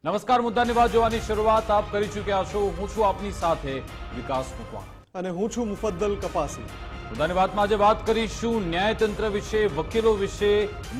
નમસ્કાર, મુદ્દાની વાત જોવાની શરૂઆત આપ કરી ચૂક્યા છો। હું છું આપની સાથે વિકાસ મકવાણા અને હું છું મુફદ્દલ કપાસી। મુદ્દાની વાતમાં આજે વાત કરીશું ન્યાયતંત્ર વિશે, વકીલો વિશે,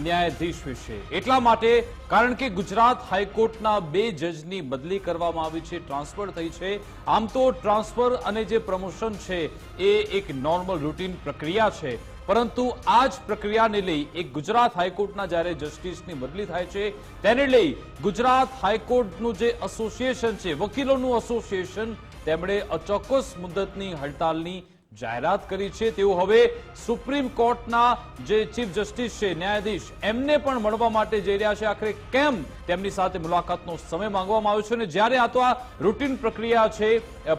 ન્યાયાધીશ વિશે। એટલા માટે કારણ કે ગુજરાત હાઈકોર્ટના 2 જજની બદલી કરવામાં આવી છે, ટ્રાન્સફર થઈ છે। આમ તો ટ્રાન્સફર અને જે પ્રમોશન છે એ એક નોર્મલ રૂટીન પ્રક્રિયા છે, પરંતુ આ જ પ્રક્રિયાને લઈ એક ગુજરાત હાઈકોર્ટના જ્યારે જસ્ટિસની બદલી થાય છે તેને લઈ ગુજરાત હાઈકોર્ટનું જે એસોસિએશન છે, વકીલોનું એસોસિએશન, તેમણે અચોક્કસ મુદ્દતની હડતાલની જાહેરાત કરી છે। તેઓ હવે સુપ્રીમ કોર્ટના જે ચીફ જસ્ટિસ છે, ન્યાયાધીશ, એમને પણ મળવા માટે જઈ રહ્યા છે। આખરે કેમ તેમની સાથે મુલાકાતનો સમય માંગવામાં આવ્યો છે અને જ્યારે આ તો આ રૂટીન પ્રક્રિયા છે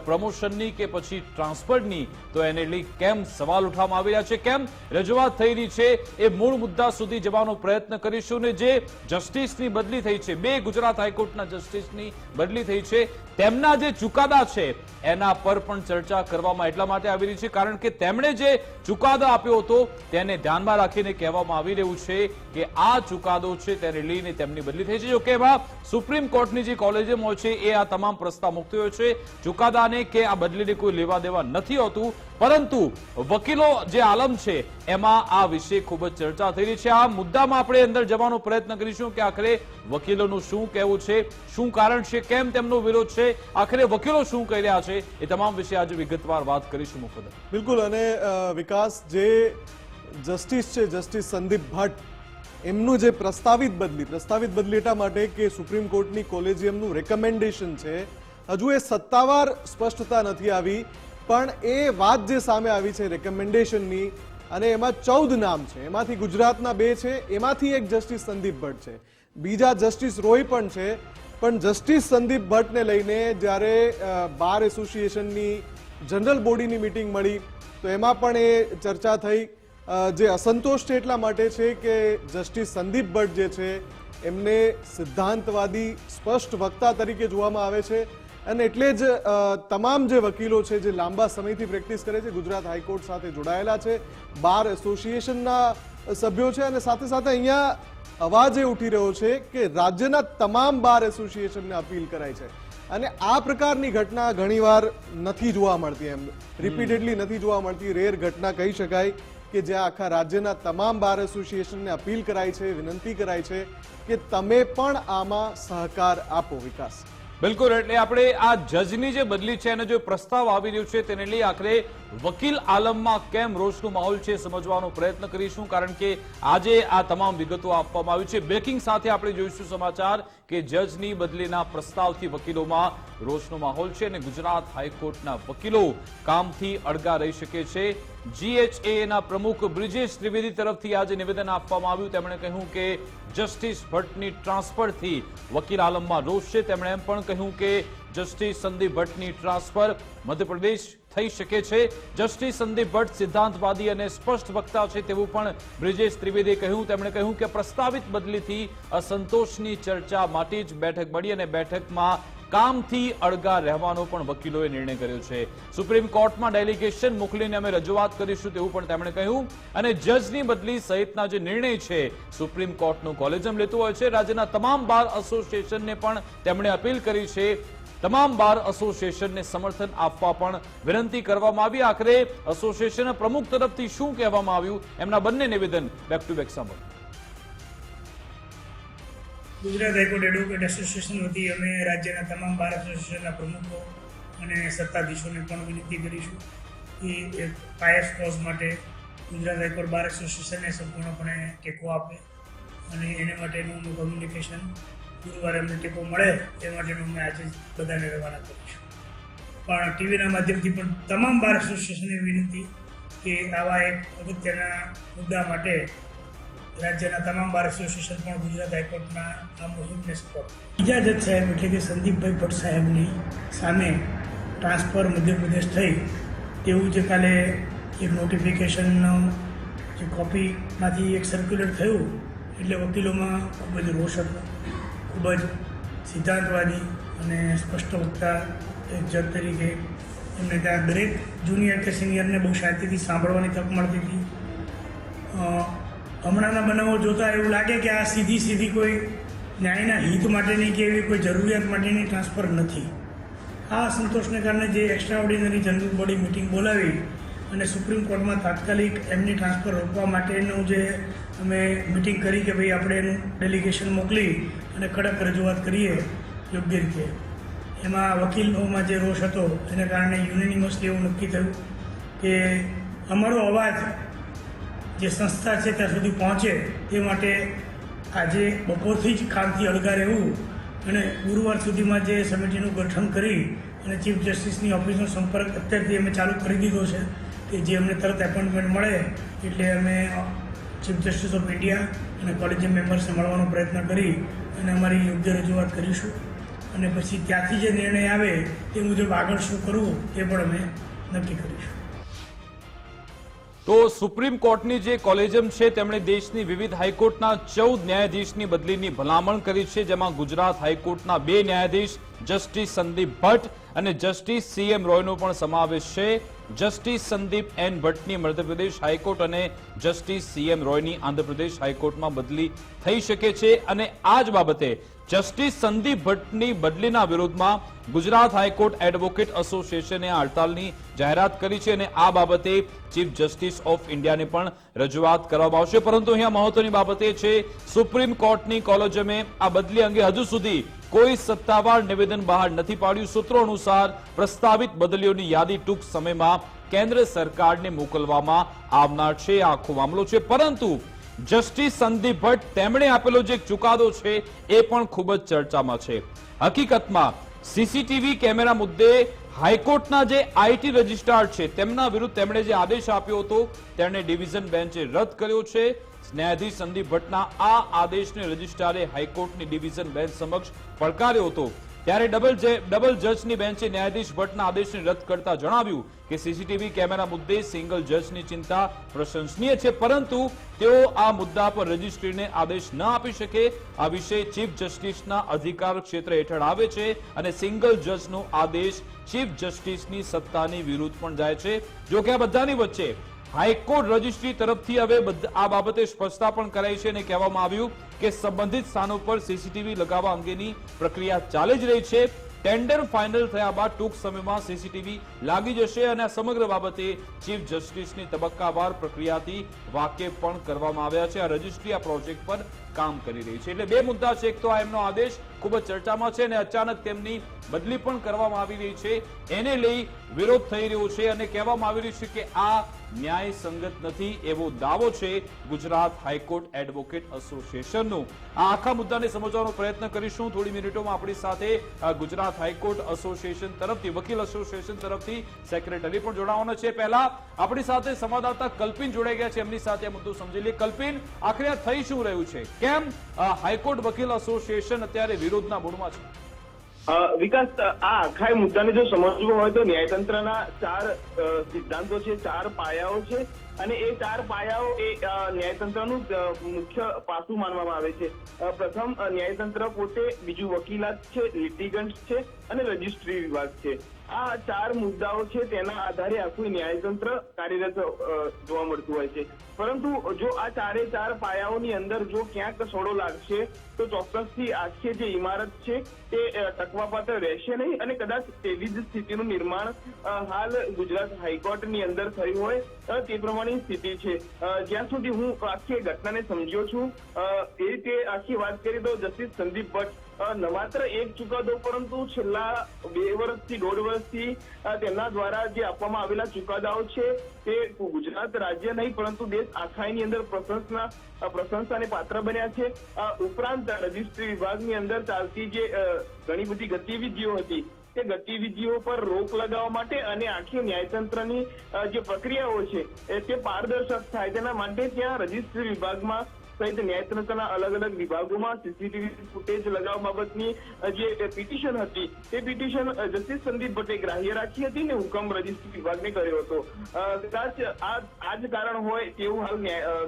પ્રમોશનની કે પછી ટ્રાન્સફરની, તો એને લઈ કેમ સવાલ ઉઠાવવામાં આવી રહ્યા છે, કેમ રજૂઆત થઈ રહી છે, એ મૂળ મુદ્દા સુધી જવાનો પ્રયત્ન કરીશું। ને જે જસ્ટિસની બદલી થઈ છે, 2 ગુજરાત હાઈકોર્ટના જસ્ટિસની બદલી થઈ છે, તેમના જે ચુકાદા છે એના પર પણ ચર્ચા કરવામાં એટલા માટે આવી રહી છે કારણ કે તેમણે જે ચુકાદો આપ્યો હતો તેને ધ્યાનમાં રાખીને કહેવામાં આવી રહ્યું છે કે આ ચુકાદો છે તેને લઈને તેમની બદલી થઈ છે। જો કે એમાં સુપ્રીમ કોર્ટની જે કોલેજિયમ હોય છે એ આ તમામ પ્રસ્તાવ મૂકતી હોય છે, ચુકાદાને કે આ બદલીને કોઈ લેવા દેવા નથી હોતું, પરંતુ વકીલો જે આલમ છે એમાં આ વિશે ખૂબ જ ચર્ચા થઈ રહી છે। આ મુદ્દામાં આપણે અંદર જવાનો પ્રયત્ન કરીશું કે આખરે વકીલોનું શું કહેવું છે, શું કારણ છે, કેમ તેમનો વિરોધ છે, આખરે વકીલો શું કહી રહ્યા છે, એ તમામ વિશે આજે વિગતવાર વાત કરીશું। મુફદ્દલ બિલકુલ। અને વિકાસ, જે જસ્ટિસ છે, જસ્ટિસ સંદીપ ભટ્ટ, એમનું જે પ્રસ્તાવિત બદલી એટલા માટે કે સુપ્રીમ કોર્ટની કોલેજિયમનું રેકમેન્ડેશન છે, હજુ એ સત્તાવાર સ્પષ્ટતા નથી આવી, પણ એ વાત જે સામે આવી છે રેકમેન્ડેશનની, અને એમાં 14 નામ છે, એમાંથી ગુજરાતના 2 છે, એમાંથી એક જસ્ટિસ સંદીપ ભટ્ટ છે, બીજા જસ્ટિસ રોય પણ છે। પણ જસ્ટિસ સંદીપ ભટ્ટને લઈને જ્યારે બાર એસોસિએશનની જનરલ બોડીની મીટિંગ મળી તો એમાં પણ એ ચર્ચા થઈ। જે અસંતોષ છે એટલા માટે છે કે જસ્ટિસ સંદીપ ભટ્ટ જે છે એમને સિદ્ધાંતવાદી સ્પષ્ટ વક્તા તરીકે જોવામાં આવે છે, અને એટલે જ તમામ જે વકીલો છે જે લાંબા સમયથી પ્રેક્ટિસ કરે છે, ગુજરાત હાઈકોર્ટ સાથે જોડાયેલા છે, બાર એસોસિએશનના સભ્યો છે, અને સાથે સાથે અહીંયા અવાજ એ ઉઠી રહ્યો છે કે રાજ્યના તમામ બાર એસોસિએશનને અપીલ કરાય છે। અને આ પ્રકારની ઘટના ઘણીવાર નથી જોવા મળતી, એમ રિપીટેડલી નથી જોવા મળતી, રેર ઘટના કહી શકાય કે જ્યાં આખા રાજ્યના તમામ બાર એસોસિએશનને અપીલ કરાય છે, વિનંતી કરાય છે કે તમે પણ આમાં સહકાર આપો। વિકાસ બિલકુલ, એટલે આપણે આ જજની જે બદલી છે અને જો પ્રસ્તાવ આવી રહ્યો છે તેને લઈ આખરે વકીલ આલમમાં કેમ રોષનો માહોલ છે સમજવાનો પ્રયત્ન કરીશું, કારણ કે આજે આ તમામ વિગતો આપવામાં આવી છે। બ્રેકિંગ સાથે આપણે જોઈશું સમાચાર કે જજની બદલીના પ્રસ્તાવથી વકીલોમાં રોષનો માહોલ છે અને ગુજરાત હાઈકોર્ટના વકીલો કામથી અળગા રહી શકે છે। GHA ના પ્રમુખ બ્રિજેશ ત્રિવેદી તરફથી આજે નિવેદન આપવામાં આવ્યું। તેમણે કહ્યું કે જસ્ટિસ ભટ્ટની ટ્રાન્સફરથી વકીલ આલમમાં રોષ છે। તેમણે એમ પણ કહ્યું કે જસ્ટિસ સંદીપ ભટ્ટની ટ્રાન્સફર મધ્યપ્રદેશ થઈ શકે છે। જસ્ટિસ સંદીપ ભટ્ટ સિદ્ધાંતવાદી અને સ્પષ્ટ વક્તા છે તેવું પણ બ્રિજેશ ત્રિવેદીએ કહ્યું। તેમણે કહ્યું કે પ્રસ્તાવિત બદલીથી અસંતોષની ચર્ચા માટે જ બેઠક મળી અને બેઠકમાં કામથી અળગા રહેવાનો પણ વકીલોએ નિર્ણય કર્યો છે। સુપ્રીમ કોર્ટમાં ડેલિગેશન મોકલીને અમે રજૂઆત કરીશું તેવું પણ તેમણે કહ્યું। અને જજની બદલી સહિતના જે નિર્ણય છે સુપ્રીમ કોર્ટનું કોલેજિયમ લેતું હોય છે। રાજ્યના તમામ બાર એસોસિએશનને પણ તેમણે અપીલ કરી છે, તમામ બાર એસોસિએશનને સમર્થન આપવા પણ વિનંતી કરવામાં આવી। આખરે એસોસિએશનના પ્રમુખ તરફથી શું કહેવામાં આવ્યું, એમના બંને નિવેદન બેક ટુ બેક સાંભળો। ગુજરાત હાઈકોર્ટ એડવોકેટ એસોસિએશન વતી અમે રાજ્યના તમામ બાર એસોસિએશનના પ્રમુખો અને સત્તાધીશોને પણ વિનંતી કરીશું કે પાયસ કોઝ માટે ગુજરાત હાઈકોર્ટ બાર એસોસિએશનને સંપૂર્ણપણે ટેકો આપે, અને એને માટેનું કમ્યુનિકેશન ગુરુવારે અમને ટેકો મળે એ માટેનું અમે આજે બધાને રવાના કરીશું। પણ ટીવીના માધ્યમથી પણ તમામ બાર એસોસિએશનને વિનંતી કે આવા એક અગત્યના મુદ્દા માટે રાજ્યના તમામ બાર એસોસિએશન પણ ગુજરાત હાઈકોર્ટના આ મુહિમને સપોર્ટ। બીજા જજ સાહેબ એટલે કે સંદીપભાઈ ભટ્ટ સાહેબની સામે ટ્રાન્સફર મધ્યપ્રદેશ થઈ તેવું જે કાલે એક નોટિફિકેશનનો જે કોપીમાંથી એક સર્ક્યુલેટ થયું, એટલે વકીલોમાં ખૂબ જ રોષ હતો, ખૂબ જ સિદ્ધાંતવાદી અને સ્પષ્ટ વક્તા એક જજ તરીકે એમને ત્યાં દરેક જુનિયર કે સિનિયરને બહુ શાંતિથી સાંભળવાની તક મળતી હતી। હમણાંના બનાવો જોતા એવું લાગે કે આ સીધી કોઈ ન્યાયના હિત માટેની કે એવી કોઈ જરૂરિયાત માટેની ટ્રાન્સફર નથી. આ અસંતોષને કારણે જે extra ordinary general body meeting બોલાવી અને સુપ્રીમ કોર્ટમાં તાત્કાલિક એમની ટ્રાન્સફર રોકવા માટેનું જે અમે મિટિંગ કરી કે ભાઈ આપણે એનું ડેલિગેશન મોકલી અને કડક રજૂઆત કરીએ યોગ્ય રીતે. એમાં વકીલોમાં જે રોષ હતો એને કારણે યુનિનિમસલી એવું નક્કી થયું કે અમારો અવાજ જે સંસ્થા છે ત્યાં સુધી પહોંચે તે માટે આજે બપોરથી જ કામથી અળગા રહેવું અને ગુરુવાર સુધીમાં જે સમિતિનું ગઠન કરી અને ચીફ જસ્ટિસની ઓફિસનો સંપર્ક અત્યારથી અમે ચાલુ કરી દીધો છે કે જે અમને તરત એપોઇન્ટમેન્ટ મળે એટલે અમે ચીફ જસ્ટિસ ઓફ ઇન્ડિયા અને કોલેજિયમ મેમ્બર્સને મળવાનો પ્રયત્ન કરી અને અમારી યોગ્ય રજૂઆત કરીશું અને પછી ત્યાંથી જે નિર્ણય આવે તે મુજબ આગળ શું કરવું તે પણ અમે નક્કી કરીશું. તો સુપ્રીમ કોર્ટની જે કોલેજિયમ છે તેમણે દેશની વિવિધ હાઈકોર્ટના 14 ન્યાયાધીશની બદલીની ભલામણ કરી છે, જેમાં ગુજરાત હાઈકોર્ટના 2 ન્યાયાધીશ જસ્ટિસ સંદીપ ભટ્ટ અને જસ્ટિસ CM રોયનો પણ સમાવેશ છે. જસ્ટિસ સંદીપ N ભટ્ટની મધ્યપ્રદેશ હાઈકોર્ટ અને જસ્ટિસ CM રોયની આંધ્રપ્રદેશ હાઈકોર્ટમાં બદલી થઈ શકે છે અને આ જ બાબતે જસ્ટિસ સંદીપ ભટ્ટની બદલીના વિરોધમાં ગુજરાત હાઈકોર્ટ એડવોકેટ એસોસિએશને હડતાલની જાહેરાત કરી છે અને આ બાબતે ચીફ જસ્ટિસ ઓફ ઇન્ડિયાને પણ રજૂઆત કરવામાં આવશે. પરંતુ અહીંયા મહત્વની બાબત એ છે સુપ્રીમ કોર્ટની કોલેજિયમે આ બદલી અંગે હજુ સુધી કોઈ સત્તાવાર નિવેદન બહાર નથી પાડ્યું. સૂત્રો અનુસાર પ્રસ્તાવિત બદલીઓની યાદી ટૂંક સમયમાં કેન્દ્ર સરકારને મોકલવામાં આવનાર છે. આખો મામલો છે. પરંતુ જસ્ટિસ સંદીપ ભટ્ટ તેમણે આપેલો જે ચુકાદો છે એ પણ ખૂબ જ ચર્ચામાં છે. હકીકતમાં સીસીટીવી કેમેરા મુદ્દે હાઈકોર્ટના જે IT રજિસ્ટ્રાર છે તેમના વિરુદ્ધ તેમણે જે આદેશ આપ્યો હતો તેને ડિવિઝન બેન્ચે રદ કર્યો છે. ન્યાયાધીશ સંદીપ ભટ્ટના આ આદેશને રજિસ્ટ્રારે હાઈકોર્ટની ડિવિઝન બેન્ચ સમક્ષ પડકાર્યો હતો. ત્યારે ડબલ જજની બેન્ચે ન્યાયાધીશ ભટ્ટના આદેશને રદ કરતા જણાવ્યું કે સીસીટીવી કેમેરા મુદ્દે સિંગલ જજની ચિંતા પ્રશંસનીય છે, પરંતુ તેઓ આ મુદ્દા પર રજિસ્ટ્રીને આદેશ ન આપી શકે. આ વિષય ચીફ જસ્ટિસના અધિકાર ક્ષેત્ર હેઠળ આવે છે અને સિંગલ જજનો આદેશ ચીફ જસ્ટિસની સત્તાની વિરુદ્ધ પણ જાય છે. જો કે આ બધાની વચ્ચે હાઈકોર્ટ રજિસ્ટ્રી તરફથી હવે આ બાબતે સ્પષ્ટતા પણ કરાઈ છે અને કહેવામાં આવ્યું કે સંબંધિત સ્થાનો પર સીસીટીવી લગાવવા અંગેની પ્રક્રિયા ચાલી જ રહી છે. ટેન્ડર ફાઇનલ થયા બાદ ટૂંક સમયમાં સીસીટીવી લાગી જશે અને આ સમગ્ર બાબતે ચીફ જસ્ટિસની તબક્કાવાર પ્રક્રિયાથી વાકેફ પણ કરવામાં આવ્યા છે. આ રજિસ્ટ્રી આ પ્રોજેક્ટ પર કામ કરી રહી છે. એટલે બે મુદ્દા છે. એક તો આ એમનો આદેશ ખૂબ જ ચર્ચામાં છે અને અચાનક તેમની બદલી પણ કરવામાં આવી રહી છે. એને લઈ વિરોધ થઈ રહ્યો છે અને કહેવામાં આવી રહ્યું છે કે આ ન્યાય સંગત નથી એવો દાવો છે ગુજરાત હાઈકોર્ટ એડવોકેટ એસોસિએશનનો. આ આખા મુદ્દાને સમજવાનો પ્રયત્ન કરીશું. થોડી મિનિટોમાં આપણી સાથે ગુજરાત હાઈકોર્ટ એસોસિએશન તરફથી વકીલ એસોસિએશન તરફથી સેક્રેટરી પણ જોડાવાના છે. પહેલા આપણી સાથે સંવાદદાતા કલ્પિન જોડાઈ ગયા છે, એમની સાથે આ મુદ્દો સમજી લઈએ. કલ્પિન, આખરે આ થઈ શું રહ્યું છે? કેમ હાઈકોર્ટ વકીલ એસોસિએશન અત્યારે વિરોધના મૂડમાં છે? વિકાસ, આ આખા મુદ્દાને જો સમજવું હોય તો ન્યાયતંત્રના 4 સિદ્ધાંતો છે, 4 પાયાઓ છે અને એ 4 પાયાઓ એ ન્યાયતંત્રનું મુખ્ય પાસું માનવામાં આવે છે. પ્રથમ ન્યાયતંત્ર પોતે, બીજું વકીલાત છે, લિટિગન્ટ છે અને રજિસ્ટ્રી વિભાગ છે. આ 4 મુદ્દાઓ છે તેના આધારે આખું ન્યાયતંત્ર કાર્યરત જોવા મળતું હોય છે. પરંતુ જો આ 4 પાયાઓની અંદર જો ક્યાંક સોડો લાગશે તો ચોક્કસથી આખી જે ઇમારત છે તે ટકવાપાત્ર રહેશે નહીં અને કદાચ તેવી જ સ્થિતિનું નિર્માણ હાલ ગુજરાત હાઈકોર્ટની અંદર થયું હોય તે પ્રમાણેની સ્થિતિ છે. જ્યાં સુધી હું આખી ઘટનાને સમજ્યો છું એ રીતે આખી વાત કરીએ તો જસ્ટિસ સંદીપ ભટ્ટ માત્ર એક ચુકાદો, પરંતુ છેલ્લા 2 વર્ષથી 1.5 વર્ષથી તેમના દ્વારા જે આપવામાં આવેલા ચુકાદાઓ છે તે ગુજરાત રાજ્ય નહીં પરંતુ દેશ આખાની અંદર પ્રશંસાને પાત્ર બન્યા છે. ઉપરાંત રજિસ્ટ્રી વિભાગની અંદર ચાલતી જે ઘણી બધી ગતિવિધિઓ હતી તે ગતિવિધિઓ પર રોક લગાવવા માટે અને આખી ન્યાયતંત્રની જે પ્રક્રિયાઓ છે તે પારદર્શક થાય તેના માટે ત્યાં રજિસ્ટ્રી વિભાગમાં સહિત ન્યાયતંત્રના અલગ અલગ વિભાગોમાં સીસીટીવી ફૂટેજ લગાવવા બાબતની જે પિટિશન હતી તે પિટિશન જસ્ટિસ સંદીપ ભટ્ટે ગ્રાહ્ય રાખી હતી ને હુકમ રજિસ્ટ્રી વિભાગને કર્યો હતો. કદાચ આ જ કારણ હોય તેવું હાલ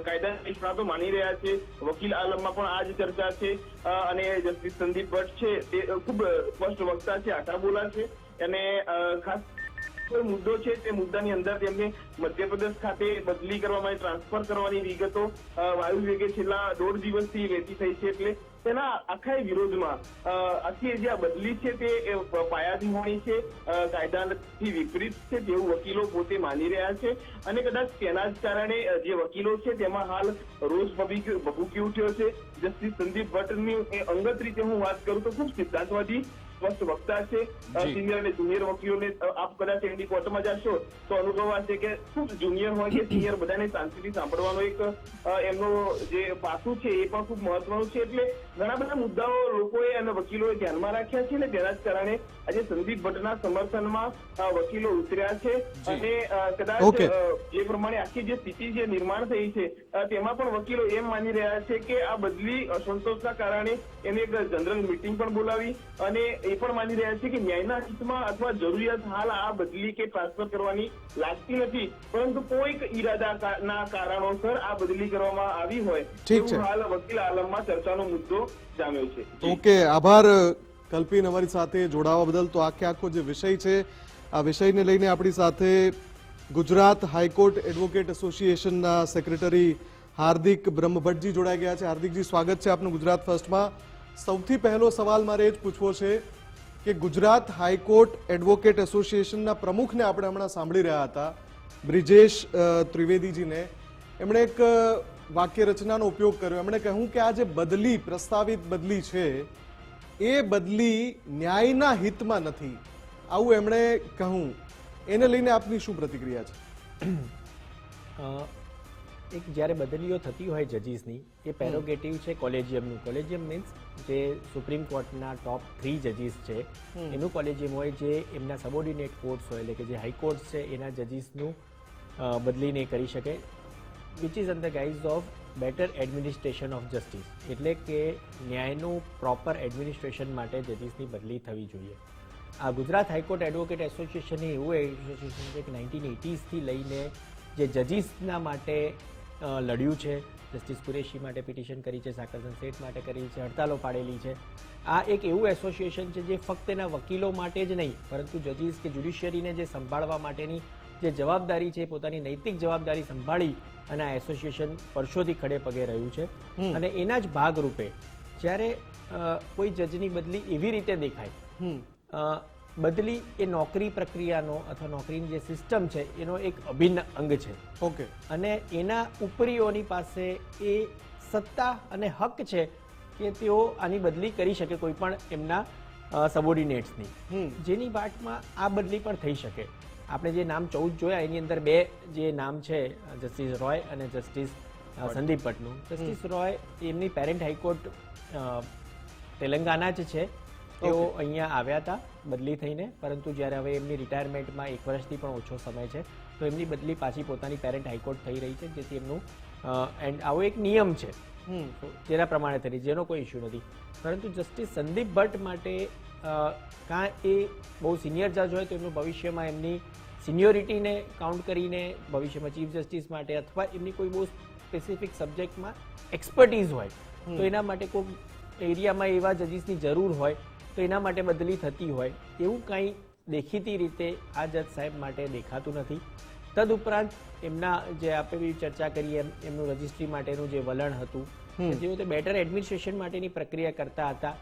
કાયદા નિષ્ણાતો માની રહ્યા છે. વકીલ આલમમાં પણ આ જ ચર્ચા છે અને જસ્ટિસ સંદીપ ભટ્ટ છે તે ખૂબ સ્પષ્ટ વક્તા છે, આટા બોલા છે અને ખાસ કોઈ મુદ્દો છે તે મુદ્દાની અંદર તેમને મધ્યપ્રદેશ ખાતે બદલી કરવા માટે ટ્રાન્સફર કરવાની વિગતો વાયુ વેગે છેલ્લા 1.5 દિવસથી વહેતી થઈ છે. એટલે તેના આખા વિરોધમાં આખી જે આ બદલી છે તે પાયાધીની છે, કાયદાથી વિપરીત છે તેવું વકીલો પોતે માની રહ્યા છે અને કદાચ તેના જ કારણે જે વકીલો છે તેમાં હાલ રોષ ભભૂકી ઉઠ્યો છે. જસ્ટિસ સંદીપ ભટ્ટની અંગત રીતે હું વાત કરું તો ખૂબ સિદ્ધાંતવાદી સ્પષ્ટ વક્તા છે. સિનિયર અને જુનિયર વકીલોને આપ કદાચ એમની કોર્ટમાં જશો તો અનુભવાશે કે ખૂબ જુનિયર હોય કે સિનિયર બધાને શાંતિથી સાંભળવાનો એક એમનો જે પાસું છે એ પણ ખૂબ મહત્વનું છે. એટલે ઘણા બધા મુદ્દાઓ લોકોએ અને વકીલોએ ધ્યાનમાં રાખ્યા છે અને તેના જ કારણે આજે સંદીપ ભટ્ટના સમર્થનમાં વકીલો ઉતર્યા છે અને કદાચ જે પ્રમાણે આખી જે સ્થિતિ જે નિર્માણ થઈ છે તેમાં પણ વકીલો એમ માની રહ્યા છે કે આ બદલી અસંતોષના કારણે એને એક જનરલ મિટિંગ પણ બોલાવી અને એ પણ માની રહ્યા છે કે ન્યાયના હિતમાં અથવા જરૂરિયાત હાલ આ બદલી કે ટ્રાન્સફર કરવાની લાગતી નથી, પરંતુ કોઈક ઈરાદાના કારણોસર આ બદલી કરવામાં આવી હોય એવું હાલ વકીલ આલમમાં ચર્ચાનો મુદ્દો જામ્યો છે. ઓકે, આભાર કલ્પિન અમારી સાથે જોડાવા બદલ. તો આખો જે વિષય છે આ વિષયને લઈને આપણી સાથે ગુજરાત હાઈકોર્ટ એડવોકેટ એસોસિએશનના સેક્રેટરી હાર્દિક બ્રહ્મભટ્ટજી જોડાઈ ગયા છે. હાર્દિકજી, સ્વાગત છે આપનું ગુજરાત ફર્સ્ટમાં. સૌથી પહેલો સવાલ મારે એ જ પૂછવો છે કે ગુજરાત હાઈકોર્ટ એડવોકેટ એસોસિએશનના પ્રમુખને આપણે હમણાં સાંભળી રહ્યા હતા, બ્રિજેશ ત્રિવેદીજીને. એમણે એક વાક્ય રચનાનો ઉપયોગ કર્યો. એમણે કહ્યું કે આ જે બદલી, પ્રસ્તાવિત બદલી છે એ બદલી ન્યાયના હિતમાં નથી, આવું એમણે કહ્યું. એને લઈને આપની શું પ્રતિક્રિયા છે? એક જ્યારે બદલીઓ થતી હોય જજીસની, એ પેરોગેટિવ છે કોલેજિયમનું. કોલેજિયમ મીન્સ જે સુપ્રીમ કોર્ટના ટોપ 3 જજીસ છે એનું કોલેજિયમ હોય, જે એમના સબોર્ડિનેટ કોર્ટ્સ હોય એટલે કે જે હાઈકોર્ટ છે એના જજીસનું બદલી નહીં કરી શકે, which is on the guise of better administration of justice. એટલે કે ન્યાયનું પ્રોપર એડમિનિસ્ટ્રેશન માટે જજીસની બદલી થવી જોઈએ. આ ગુજરાત હાઈકોર્ટ એડવોકેટ એસોસિએશન એવું એસોસિએશન છે કે 1980sથી લઈને જે જજીસના માટે લડ્યું છે. જસ્ટિસ કુરેશી માટે પિટિશન કરી છે, સાકરસન સેઠ માટે કરી છે, હડતાલો પાડેલી છે. આ એક એવું એસોસિએશન છે જે ફક્ત એના વકીલો માટે જ નહીં, પરંતુ જજીસ કે જ્યુડિશિયરીને જે સંભાળવા માટેની જે જવાબદારી છે, પોતાની નૈતિક જવાબદારી સંભાળી અને આ એસોસિએશન વર્ષોથી ખડે પગે રહ્યું છે. અને એના જ ભાગરૂપે જ્યારે કોઈ જજની બદલી એવી રીતે દેખાય, બદલી એ નોકરી પ્રક્રિયાનો અથવા નોકરીની જે સિસ્ટમ છે એનો એક અભિન્ન અંગ છે. ઓકે. અને એના ઉપરીઓની પાસે એ સત્તા અને હક છે કે તેઓ આની બદલી કરી શકે કોઈ પણ એમના સબોર્ડિનેટ્સની, જેની વાટમાં આ બદલી પણ થઈ શકે. આપણે જે નામ 14 જોયા એની અંદર 2 જે નામ છે, જસ્ટિસ રોય અને જસ્ટિસ સંદીપ ભટ્ટનું. જસ્ટિસ રોય એમની પેરેન્ટ હાઈકોર્ટ તેલંગાના જ છે. તેઓ અહીંયા આવ્યા હતા બદલી થઈને, પરંતુ જ્યારે હવે એમની રિટાયરમેન્ટમાં 1 વર્ષથી પણ ઓછો સમય છે તો એમની બદલી પાછી પોતાની પેરેન્ટ હાઈકોર્ટ થઈ રહી છે, જેથી એમનું એન્ડ આવો એક નિયમ છે જેના પ્રમાણે થઈ રહી, જેનો કોઈ ઇસ્યુ નથી. પરંતુ જસ્ટિસ સંદીપ ભટ્ટ માટે કાં એ બહુ સિનિયર જજ હોય તો એમનું ભવિષ્યમાં એમની સિનિયોરિટીને કાઉન્ટ કરીને ભવિષ્યમાં ચીફ જસ્ટિસ માટે અથવા એમની કોઈ બહુ સ્પેસિફિક સબ્જેક્ટમાં એક્સપર્ટીઝ હોય તો એના માટે કોઈ એરિયામાં એવા જજીસની જરૂર હોય તો એના માટે બદલી થતી હોય, એવું કાંઈ દેખીતી રીતે આ જજ સાહેબ માટે દેખાતું નથી. તદુપરાંત એમના જે આપણે ચર્ચા કરીએ એમનું રજિસ્ટ્રી માટેનું જે વલણ હતું, જેઓ તે બેટર એડમિનિસ્ટ્રેશન માટેની પ્રક્રિયા કરતા હતા,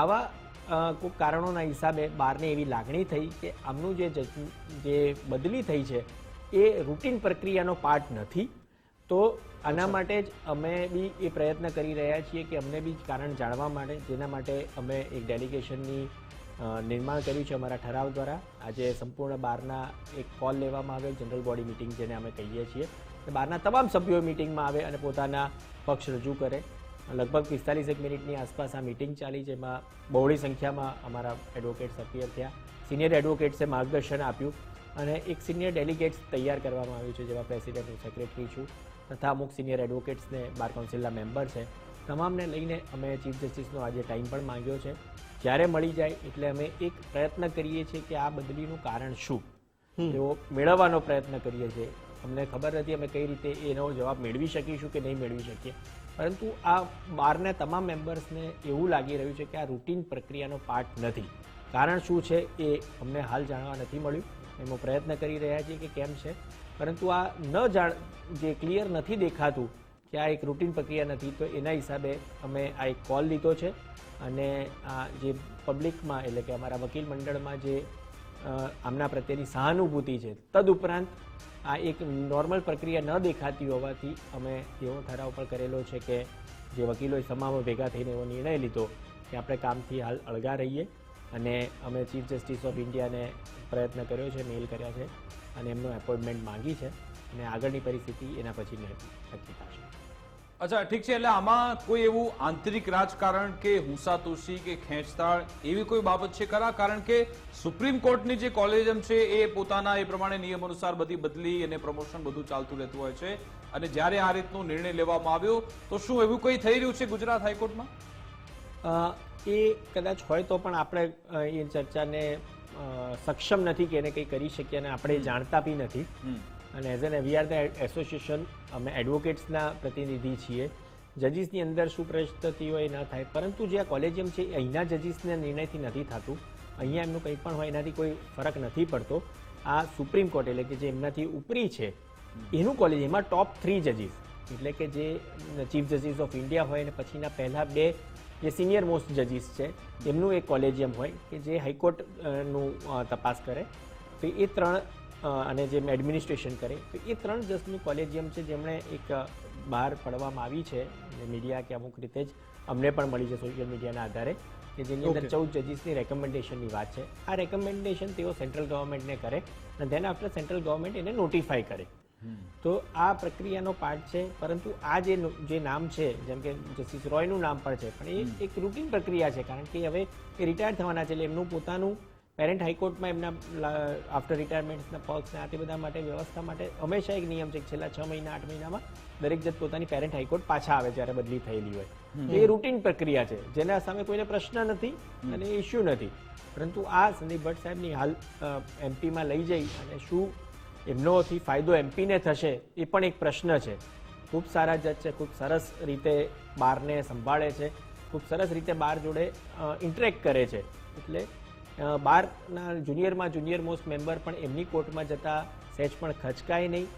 આવા કોઈ કારણોના હિસાબે બારને એવી લાગણી થઈ કે આમનું જે બદલી થઈ છે એ રૂટીન પ્રક્રિયાનો પાર્ટ નથી. તો આના માટે જ અમે બી એ પ્રયત્ન કરી રહ્યા છીએ કે અમને બી કારણ જાણવા માટે, જેના માટે અમે એક ડેલિગેશનની નિર્માણ કર્યું છે અમારા ઠરાવ દ્વારા. આજે સંપૂર્ણ બારના એક કોલ લેવામાં આવ્યો, જનરલ બોડી મિટિંગ જેને અમે કહીએ છીએ. બારના તમામ સભ્યો મિટિંગમાં આવે અને પોતાના પક્ષ રજૂ કરે. લગભગ 45 મિનિટની આસપાસ આ મિટિંગ ચાલી, જેમાં બહોળી સંખ્યામાં અમારા એડવોકેટ્સ અપિયર થયા. સિનિયર એડવોકેટ્સે માર્ગદર્શન આપ્યું અને એક સિનિયર ડેલિગેટ્સ તૈયાર કરવામાં આવ્યું છે, જેમાં પ્રેસિડેન્ટ હું સેક્રેટરી છું તથા અમુક સિનિયર એડવોકેટ્સને બાર કાઉન્સિલના મેમ્બર છે. તમામને લઈને અમે ચીફ જસ્ટિસનો આજે ટાઈમ પણ માંગ્યો છે. જ્યારે મળી જાય એટલે અમે એક પ્રયત્ન કરીએ છીએ કે આ બદલીનું કારણ શું એવો મેળવવાનો પ્રયત્ન કરીએ છીએ. અમને ખબર નથી અમે કઈ રીતે એનો જવાબ મેળવી શકીશું કે નહીં મેળવી શકીએ, પરંતુ આ બારના તમામ મેમ્બર્સને એવું લાગી રહ્યું છે કે આ રૂટીન પ્રક્રિયાનો પાર્ટ નથી. કારણ શું છે એ અમને હાલ જાણવા નથી મળ્યું. એનો પ્રયત્ન કરી રહ્યા છીએ કે કેમ છે, પરંતુ આ જે ક્લિયર નથી દેખાતું કે આ એક રૂટીન પ્રક્રિયા નથી, તો એના હિસાબે અમે આ એક કોલ લીધો છે અને આ જે પબ્લિકમાં એટલે કે અમારા વકીલ મંડળમાં જે આમના પ્રત્યેની સહાનુભૂતિ છે, તદુપરાંત આ એક નોર્મલ પ્રક્રિયા ન દેખાતી હોવાથી અમે એવો ઠરાવ પણ કરેલો છે કે જે વકીલોએ તમામ ભેગા થઈને એવો નિર્ણય લીધો કે આપણે કામથી હાલ અળગા રહીએ અને અમે ચીફ જસ્ટિસ ઓફ ઇન્ડિયાને પ્રયત્ન કર્યો છે, મેલ કર્યા છે અને એમનું એપોઇન્ટમેન્ટ માંગી છે અને આગળની પરિસ્થિતિ એના પછી નક્કી થશે. અચ્છા, ઠીક છે. એટલે આમાં કોઈ એવું આંતરિક રાજકારણ કે હુંસાતુસી કે ખેંચતાણ એવી કોઈ બાબત છે ખરા? કારણ કે સુપ્રીમ કોર્ટની જે કોલેજિયમ છે એ પોતાના એ પ્રમાણે નિયમ અનુસાર બધી બદલી અને પ્રમોશન બધું ચાલતું રહેતું હોય છે, અને જ્યારે આ રીતનો નિર્ણય લેવામાં આવ્યો તો શું એવું કંઈ થઈ રહ્યું છે ગુજરાત હાઈકોર્ટમાં? એ કદાચ હોય તો પણ આપણે એ ચર્ચાને સક્ષમ નથી કે એને કંઈ કરી શકીએ અને આપણે જાણતા બી નથી. અને as an we are the association, અમે એડવોકેટ્સના પ્રતિનિધિ છીએ. જજીસની અંદર શું પરિસ્થિતિ હોય એ ન થાય, પરંતુ જે આ કોલેજિયમ છે એ અહીંના જજીસના નિર્ણયથી નથી થતું. અહીંયા એમનું કંઈ પણ હોય એનાથી કોઈ ફરક નથી પડતો. આ સુપ્રીમ કોર્ટ એટલે કે જે એમનાથી ઉપરી છે એનું કોલેજ, એમાં ટોપ 3 જજીસ એટલે કે જે ચીફ જસ્ટિસ ઓફ ઇન્ડિયા હોય અને પછીના પહેલા 2 જે સિનિયર મોસ્ટ જજીસ છે એમનું એક કોલેજિયમ હોય કે જે હાઈકોર્ટનું તપાસ કરે. તો એ 3 અને જે એડમિનિસ્ટ્રેશન કરે, તો એ 3 જજનું કોલેજિયમ છે જેમણે એક બહાર પાડવામાં આવી છે મીડિયા કે અમુક રીતે જ અમને પણ મળી છે સોશિયલ મીડિયાના આધારે, કે જેની અંદર 14 જજીસની રેકમેન્ડેશનની વાત છે. આ રેકમેન્ડેશન તેઓ સેન્ટ્રલ ગવર્મેન્ટને કરે અને ધેન આફ્ટર સેન્ટ્રલ ગવર્મેન્ટ એને નોટિફાય કરે. તો આ પ્રક્રિયાનો પાર્ટ છે. પરંતુ આ જે નામ છે, જેમ કે જસ્ટિસ રોયનું નામ પણ છે, પણ એ એક રૂટીન પ્રક્રિયા છે કારણ કે હવે એ રિટાયર થવાના છે એટલે એમનું પોતાનું પેરેન્ટ હાઈકોર્ટમાં એમના આફ્ટર રિટાયરમેન્ટના પક્ષને આ તે બધા માટે વ્યવસ્થા માટે હંમેશા એક નિયમ છે કે છેલ્લા 6 મહિના 8 મહિનામાં દરેક જજ પોતાની પેરેન્ટ હાઈકોર્ટ પાછા આવે જ્યારે બદલી થયેલી હોય. એ રૂટીન પ્રક્રિયા છે જેના સામે કોઈને પ્રશ્ન નથી અને ઇસ્યુ નથી. પરંતુ આ સંદીપ ભટ્ટ સાહેબની હાલ એમપીમાં લઈ જઈ અને શું એમનોથી ફાયદો એમપીને થશે એ પણ એક પ્રશ્ન છે. ખૂબ સારા જજ છે, ખૂબ સરસ રીતે બારને સંભાળે છે, ખૂબ સરસ રીતે બાર જોડે ઇન્ટરેક્ટ કરે છે. એટલે બારના જુનિયર મોસ્ટ મેમ્બર પણ એમની કોર્ટમાં જતા સહેજ પણ ખચકાય નહીં,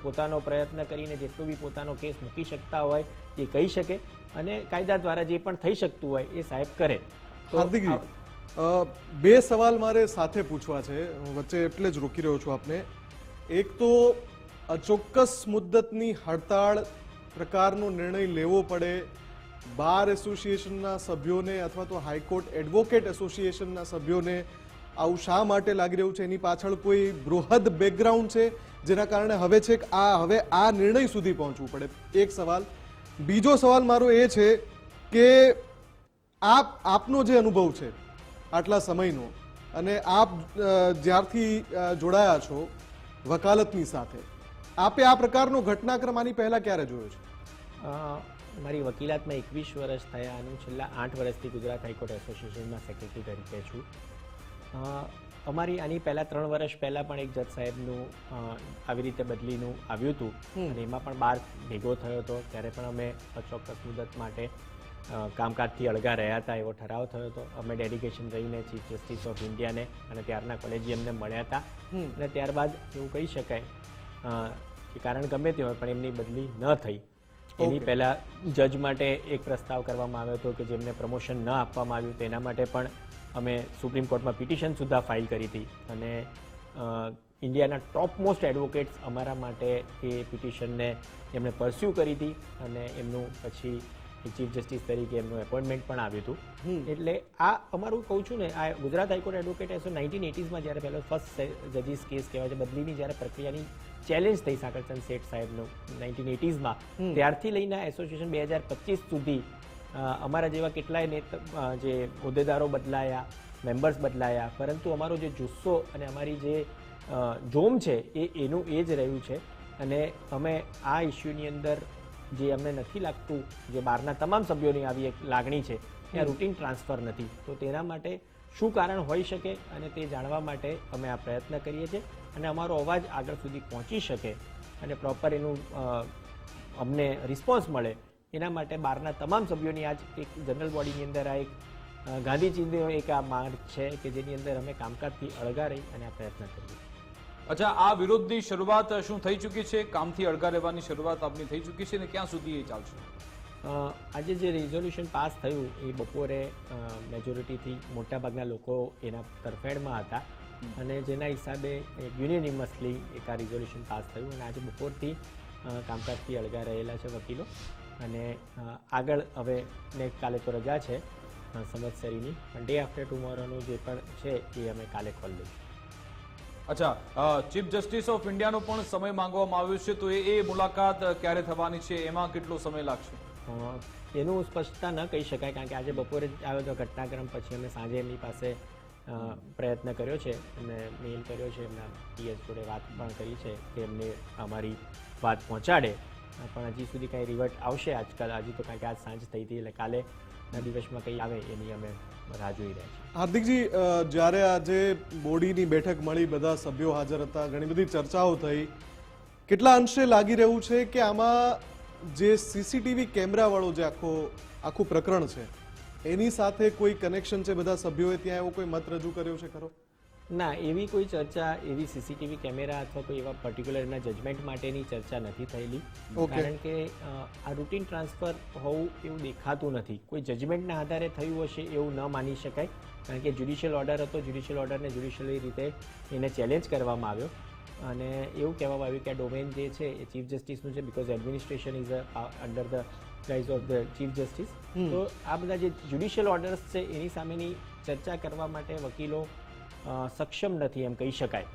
પોતાનો પ્રયત્ન કરીને જેટલું બી પોતાનો કેસ મૂકી શકતા હોય એ કહી શકે અને કાયદા દ્વારા જે પણ થઈ શકતું હોય એ સાહેબ કરે. હાર્દિકજી, 2 સવાલ મારે સાથે પૂછવા છે, વચ્ચે એટલે જ રોકી રહ્યો છું આપને. એક તો અચોક્કસ મુદ્દતની હડતાળ પ્રકારનો નિર્ણય લેવો પડે બાર એસોસિએશનના સભ્યોને અથવા તો હાઈકોર્ટ એડવોકેટ એસોસિએશનના સભ્યોને, આવું શા માટે લાગી રહ્યું છે? એની પાછળ કોઈ બૃહદ બેકગ્રાઉન્ડ છે જેના કારણે હવે આ નિર્ણય સુધી પહોંચવું પડે? એક સવાલ. બીજો સવાલ મારો એ છે કે આપનો જે અનુભવ છે આટલા સમયનો, અને આપ જ્યારથી જોડાયા છો વકાલતની સાથે, આપે આ પ્રકારનો ઘટનાક્રમ આની પહેલા ક્યારે જોયો છે? મારી વકીલાતમાં 21 વર્ષ થયા અને છેલ્લા 8 વર્ષથી ગુજરાત હાઈકોર્ટ એસોસિએશનમાં સેક્રેટરી તરીકે છું. અમારી આની પહેલાં 3 વર્ષ પહેલાં પણ એક જજ સાહેબનું આવી રીતે બદલીનું આવ્યું હતું અને એમાં પણ બાર ભેગો થયો હતો. ત્યારે પણ અમે અચોક્કસ મુદત માટે કામકાજથી અળગા રહ્યા હતા એવો ઠરાવ થયો હતો. અમે ડેડિકેશન રહીને ચીફ જસ્ટિસ ઓફ ઇન્ડિયાને અને ત્યારના કોલેજિયમને મળ્યા હતા અને ત્યારબાદ એવું કહી શકાય કે કારણ ગમે તે હોય પણ એમની બદલી ન થઈ. એની પહેલા જજ માટે એક પ્રસ્તાવ કરવામાં આવ્યો હતો કે જેમને પ્રમોશન ન આપવામાં આવ્યું તેના માટે પણ અમે સુપ્રીમ કોર્ટમાં પિટિશન સુદ્ધા ફાઇલ કરી હતી અને ઇન્ડિયાના ટોપ મોસ્ટ એડવોકેટ્સ અમારા માટે એ પિટિશનને એમણે પરસ્યુ કરી હતી અને એમનું પછી ચીફ જસ્ટિસ તરીકે એમનું એપોઇન્ટમેન્ટ પણ આવ્યું હતું. એટલે આ અમારું કહું છું ને, આ ગુજરાત હાઈકોર્ટ એડવોકેટ એસો 1980માં જ્યારે પહેલો ફર્સ્ટ જજીસ કેસ કહેવાય છે બદલીની જ્યારે પ્રક્રિયાની ચેલેન્જ થઈ સાકરચંદ શેઠ સાહેબનું 1980માં, ત્યારથી લઈને એસોસિએશન 2025 સુધી અમારા જેવા કેટલાય જે હોદ્દેદારો બદલાયા, મેમ્બર્સ બદલાયા, પરંતુ અમારો જે જુસ્સો અને અમારી જે જોમ છે એનું એ જ રહ્યું છે. અને અમે આ ઇસ્યુની અંદર જે અમને નથી લાગતું, જે બહારના તમામ સભ્યોની આવી એક લાગણી છે કે આ રૂટીન ટ્રાન્સફર નથી, તો તેના માટે શું કારણ હોઈ શકે અને તે જાણવા માટે અમે આ પ્રયત્ન કરીએ છીએ અને અમારો અવાજ આગળ સુધી પહોંચી શકે અને પ્રોપર એનું અમને રિસ્પોન્સ મળે એના માટે બહારના તમામ સભ્યોની આજ એક જનરલ બોડીની અંદર આ એક ગાંધીજીનો એક આ માર્ગ છે કે જેની અંદર અમે કામકાજથી અળગા રહી અને આ પ્રયત્ન કરીએ. અચ્છા, આ વિરોધની શરૂઆત શું થઈ ચૂકી છે? કામથી અળગા રહેવાની શરૂઆત આપની થઈ ચૂકી છે ને ક્યાં સુધી એ ચાલશે? આજે જે રિઝોલ્યુશન પાસ થયું એ બપોરે મેજોરિટીથી મોટાભાગના લોકો એના તરફેણમાં હતા અને જેના હિસાબે યુનિનિમસલી એક આ રિઝોલ્યુશન પાસ થયું અને આજે બપોરથી કામકાજથી અળગા રહેલા છે વકીલો અને આગળ હવે કાલે તો રજા છે સંવત્સરીની, પણ ડે આફ્ટર ટુમોરોનું જે પણ છે એ અમે કાલે ખોલ લઈશું. અચ્છા, ચીફ જસ્ટિસ ઓફ ઇન્ડિયાનો પણ સમય માંગવામાં આવ્યો છે, તો એ મુલાકાત ક્યારે થવાની છે? એમાં કેટલો સમય લાગશે? એનું સ્પષ્ટતા ન કહી શકાય, કારણ કે આજે બપોરે જ આવ્યો તો ઘટનાક્રમ પછી અમે સાંજે એમની પાસે પ્રયત્ન કર્યો છે અને મેઇલ કર્યો છે, એમના પીએસ જોડે વાત પણ કરી છે કે એમને અમારી વાત પહોંચાડે, પણ હજી સુધી કાંઈ રિવર્ટ આવશે આજકાલ હજી તો, કારણ કે આજ સાંજ થઈ હતી એટલે કાલેના દિવસમાં કંઈ આવે એની અમે રાહ જોઈ રહ્યા છીએ. હાર્દિકજી, જ્યારે આજે બોડીની બેઠક મળી, બધા સભ્યો હાજર હતા, ઘણી બધી ચર્ચાઓ થઈ, કેટલા અંશે લાગી રહ્યું છે કે આમાં જે સીસીટીવી કેમેરાવાળો જે આખું પ્રકરણ છે એની સાથે કોઈ કનેક્શન છે? બધા સભ્યોએ ત્યાં એવો કોઈ મત રજૂ કર્યો છે ખરો? ના, એવી કોઈ ચર્ચા, એવી સીસીટીવી કેમેરા અથવા કોઈ એવા પર્ટિક્યુલરના જજમેન્ટ માટેની ચર્ચા નથી થયેલી, કારણ કે આ રૂટીન ટ્રાન્સફર હોવું એવું દેખાતું નથી. કોઈ જજમેન્ટના આધારે થયું હશે એવું ન માની શકાય, કારણ કે જ્યુડિશિયલ ઓર્ડર હતો, જ્યુડિશિયલ ઓર્ડરને જ્યુડિશિયલી રીતે એને ચેલેન્જ કરવામાં આવ્યો અને એવું કહેવામાં આવ્યું કે આ ડોમેન જે છે એ ચીફ જસ્ટિસનું છે, because administration is under the guise of the chief justice. તો આ બધા જે જ્યુડિશિયલ ઓર્ડર્સ છે એની સામેની ચર્ચા કરવા માટે વકીલો સક્ષમ નથી એમ કહી શકાય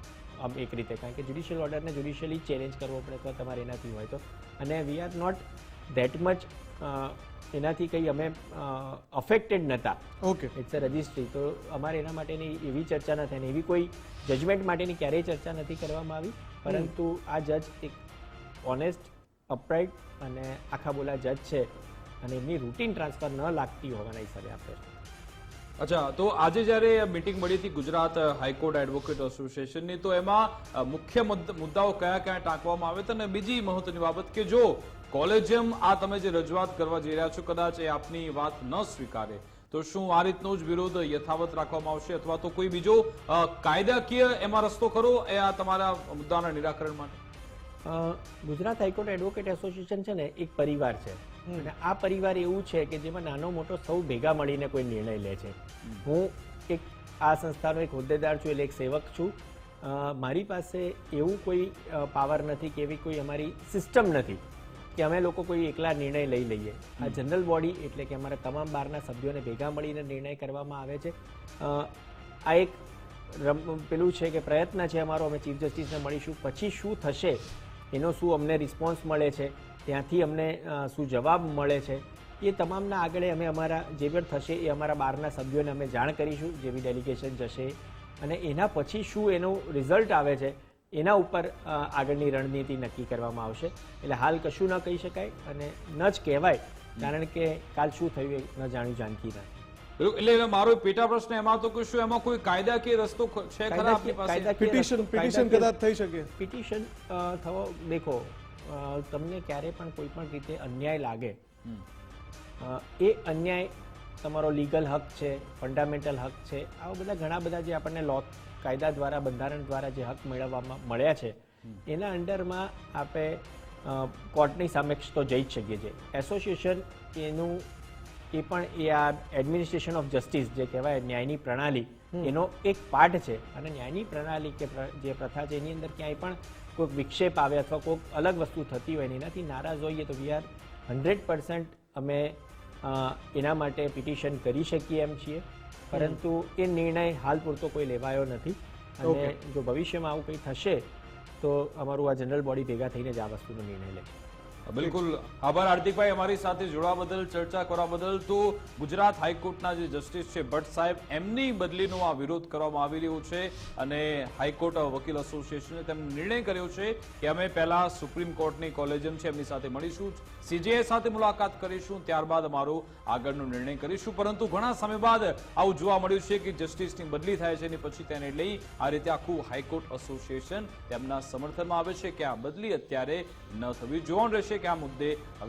આમ એક રીતે, કારણ કે જ્યુડિશિયલ ઓર્ડરને જ્યુડિશિયલી ચેલેન્જ કરવો પડે અથવા તમારે એનાથી હોય તો, અને we are not that much એનાથી કંઈ અમે અફેક્ટેડ નહોતા. ઓકે, ઇટ્સ અ રજિસ્ટ્રી, તો અમારે એના માટેની એવી ચર્ચા ન થાય, એવી કોઈ જજમેન્ટ માટેની ક્યારેય ચર્ચા નથી કરવામાં આવી, પરંતુ આ જજ એક ઓનેસ્ટ, અપરાઇટ અને આખા બોલા જજ છે અને એમની રૂટીન ટ્રાન્સફર ન લાગતી હોવાના હિસાબે આપણે. અચ્છા, તો આજે જ્યારે મીટિંગ મળી હતી ગુજરાત હાઈકોર્ટ એડવોકેટ એસોસિએશનની, તો એમાં મુખ્ય મુદ્દાઓ કયા કયા ટાંકવામાં આવે છે? અને બીજી મહત્વની બાબત કે જો કોલેજિયમ આ તમે જે રજૂઆત કરવા જઈ રહ્યા છો કદાચ એ આપની વાત ન સ્વીકારે તો શું આ રીતનો જ વિરોધ યથાવત રાખવામાં આવશે અથવા તો કોઈ બીજો કાયદાકીય એમાં રસ્તો ખરો એ આ તમારા મુદ્દાના નિરાકરણ માટે? ગુજરાત હાઈકોર્ટ એડવોકેટ એસોસિએશન છે ને એક પરિવાર છે અને આ પરિવાર એવું છે કે જેમાં નાનો મોટો સૌ ભેગા મળીને કોઈ નિર્ણય લે છે. હું એક આ સંસ્થાનો એક હોદ્દેદાર છું, એટલે એક સેવક છું. મારી પાસે એવું કોઈ પાવર નથી કે એવી કોઈ અમારી સિસ્ટમ નથી કે અમે લોકો કોઈ એકલા નિર્ણય લઈ લઈએ. આ જનરલ બોડી એટલે કે અમારા તમામ બારના સભ્યોને ભેગા મળીને નિર્ણય કરવામાં આવે છે. આ એક પેલું છે કે પ્રયત્ન છે અમારો, અમે ચીફ જસ્ટિસને મળીશું, પછી શું થશે એનો શું અમને રિસ્પોન્સ મળે છે, ત્યાંથી અમને શું જવાબ મળે છે, એ તમામના આગળ અમે અમારા જે પણ થશે એ અમારા બારના સભ્યોને અમે જાણ કરીશું, જે બી ડેલિગેશન જશે, અને એના પછી શું એનું રિઝલ્ટ આવે છે એના ઉપર આગળની રણનીતિ નક્કી કરવામાં આવશે. એટલે હાલ કશું ન કહી શકાય અને ન જ કહેવાય, કારણ કે કાલ શું થયું એ ન જાણ્યું જાનકી ના. એટલે મારો પેટા પ્રશ્ન એમાં તો કે શું એમાં કોઈ કાયદાકીય રસ્તો છે ખરા આપની પાસે? પિટિશન કદાચ થઈ શકે. પિટિશન થવો, દેખો તમને ક્યારે પણ કોઈ પણ રીતે અન્યાય લાગે, એ અન્યાય તમારો લીગલ હક છે, ફંડામેન્ટલ હક છે, આવા બધા ઘણા બધા જે આપણને લો કાયદા દ્વારા, બંધારણ દ્વારા જે હક મેળવવામાં મળ્યા છે એના અંડરમાં આપણે કોર્ટની સમક્ષ તો જઈ જ શકીએ છીએ. એસોસિએશન એનું એ પણ એ આ એડમિનિસ્ટ્રેશન ઓફ જસ્ટિસ જે કહેવાય ન્યાયની પ્રણાલી એનો એક પાર્ટ છે, અને ન્યાયની પ્રણાલી કે જે પ્રથા છે એની અંદર ક્યાંય પણ કોઈક વિક્ષેપ આવે અથવા કોઈક અલગ વસ્તુ થતી હોય ને એનાથી નારાજ હોઈએ તો વી આર 100% અમે એના માટે પિટિશન કરી શકીએ એમ છીએ, પરંતુ એ નિર્ણય હાલ પૂરતો કોઈ લેવાયો નથી. અને જો ભવિષ્યમાં આવું કંઈ થશે તો અમારું આ જનરલ બોડી ભેગા થઈને જ આ વસ્તુનો નિર્ણય લેશે. બિલકુલ, આભાર હાર્દિકભાઈ અમારી સાથે જોડવા બદલ, ચર્ચા કરવા બદલ. તો ગુજરાત હાઈકોર્ટના જે જસ્ટિસ છે ભટ્ટ સાહેબ, એમની બદલીનો આ વિરોધ કરવામાં આવી રહ્યો છે અને હાઈકોર્ટ વકીલ એસોસિએશને તેમનો નિર્ણય કર્યો છે કે અમે પહેલા સુપ્રીમ કોર્ટની કોલેજિયમ છે એમની સાથે મળીશું, સીજેઆઈ સાથે મુલાકાત કરીશું, ત્યારબાદ અમારો આગળનો નિર્ણય કરીશું. પરંતુ ઘણા સમય બાદ આવું જોવા મળ્યું છે કે જસ્ટિસની બદલી થાય છે અને પછી તેને લઈ આ રીતે આખું હાઈકોર્ટ એસોસિએશન તેમના સમર્થનમાં આવે છે કે આ બદલી અત્યારે ન થવી. જોવાનું રહેશે કે આ મુદ્દે હવે